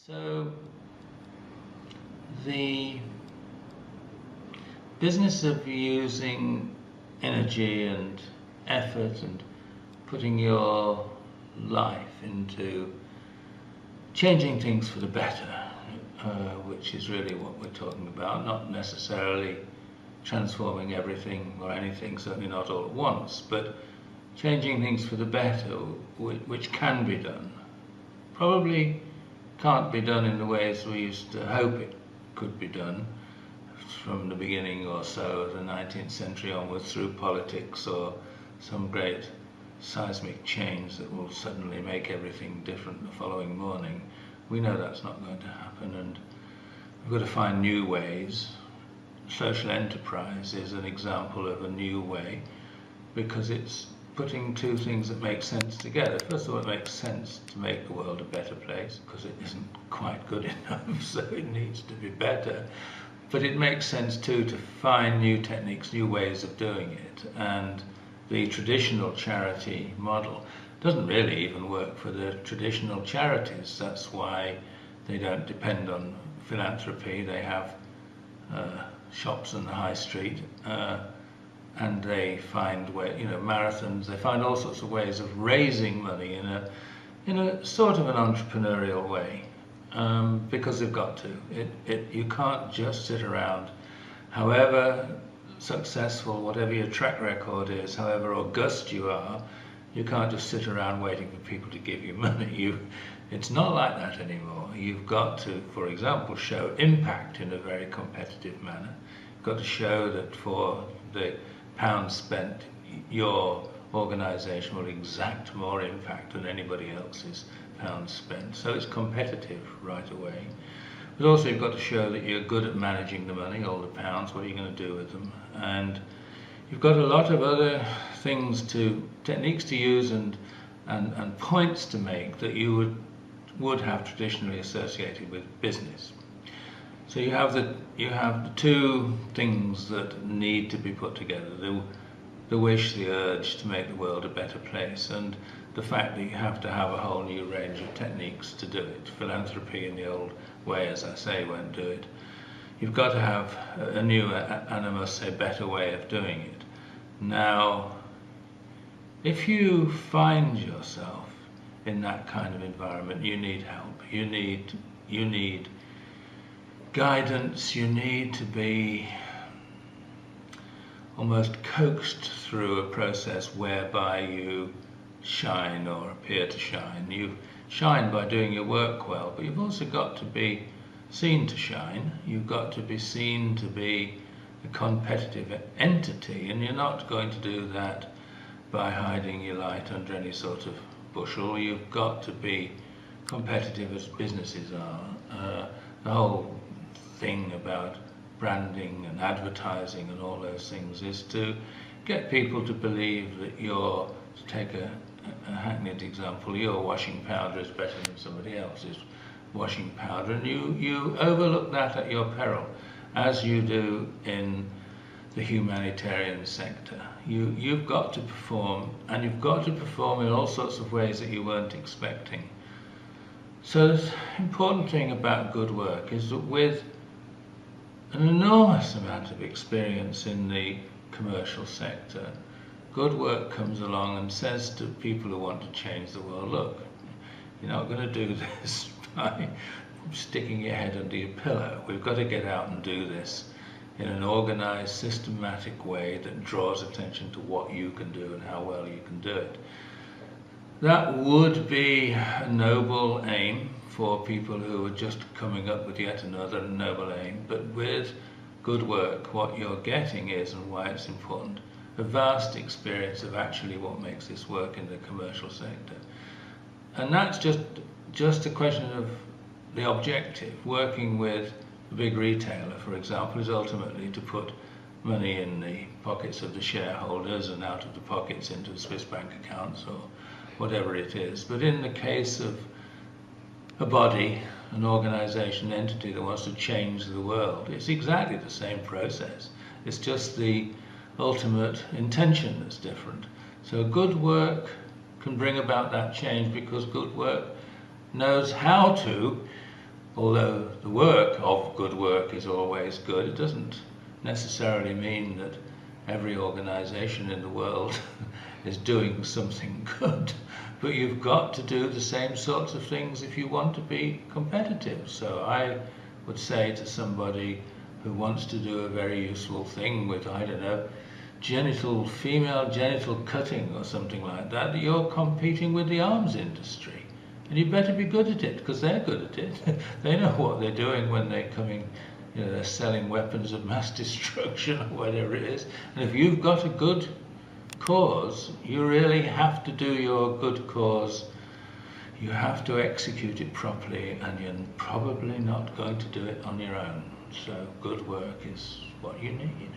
So the business of using energy and effort and putting your life into changing things for the better, which is really what we're talking about, not necessarily transforming everything or anything, certainly not all at once, but changing things for the better, which can be done. Probably can't be done in the ways we used to hope it could be done from the beginning or so of the 19th century onwards, through politics or some great seismic change that will suddenly make everything different the following morning. We know that's not going to happen, and we've got to find new ways. Social enterprise is an example of a new way, because it's putting two things that make sense together. First of all, it makes sense to make the world a better place, because it isn't quite good enough, so it needs to be better. But it makes sense too to find new techniques, new ways of doing it. And the traditional charity model doesn't really even work for the traditional charities. That's why they don't depend on philanthropy. They have shops on the high street, and they find marathons. They find all sorts of ways of raising money in a sort of an entrepreneurial way, because they've got to. You can't just sit around, however successful, whatever your track record is, however august you are. You can't just sit around waiting for people to give you money. It's not like that anymore. You've got to, for example, show impact in a very competitive manner. You've got to show that for the pounds spent, your organisation will exact more impact than anybody else's pounds spent. So it's competitive right away. But also you've got to show that you're good at managing the money, all the pounds, what are you going to do with them? And you've got a lot of other techniques to use and points to make that you would have traditionally associated with business. So you have the two things that need to be put together: the wish, the urge to make the world a better place, and the fact that you have to have a whole new range of techniques to do it. Philanthropy in the old way, as I say, won't do it. You've got to have a new, and I must say better, way of doing it. Now, if you find yourself in that kind of environment, you need help. You need guidance. You need to be almost coaxed through a process whereby you shine, or appear to shine. You shine by doing your work well, but you've also got to be seen to shine. You've got to be seen to be a competitive entity, and you're not going to do that by hiding your light under any sort of bushel. You've got to be competitive, as businesses are. The whole thing about branding and advertising and all those things is to get people to believe that to take a hackneyed example, your washing powder is better than somebody else's washing powder, and you overlook that at your peril, as you do in the humanitarian sector. You've got to perform, and you've got to perform in all sorts of ways that you weren't expecting. So the important thing about good work is that with an enormous amount of experience in the commercial sector, good work comes along and says to people who want to change the world, look, you're not going to do this by sticking your head under your pillow. We've got to get out and do this in an organised, systematic way that draws attention to what you can do and how well you can do it. That would be a noble aim for people who are just coming up with yet another noble aim, but with good work, what you're getting is, and why it's important, a vast experience of actually what makes this work in the commercial sector. And that's just a question of the objective. Working with a big retailer, for example, is ultimately to put money in the pockets of the shareholders and out of the pockets into the Swiss bank accounts or whatever it is. But in the case of a body, an organisation, an entity that wants to change the world, it's exactly the same process. It's just the ultimate intention that's different. So good work can bring about that change, because good work knows how to although the work of good work is always good, it doesn't necessarily mean that every organisation in the world is doing something good. But you've got to do the same sorts of things if you want to be competitive. So I would say to somebody who wants to do a very useful thing with, I don't know, female genital cutting or something like that, that you're competing with the arms industry. And you better be good at it, because they're good at it. They know what they're doing when they're coming, they're selling weapons of mass destruction or whatever it is. And if you've got a good cause, you really have to do your good cause. You have to execute it properly, and you're probably not going to do it on your own. So good work is what you need.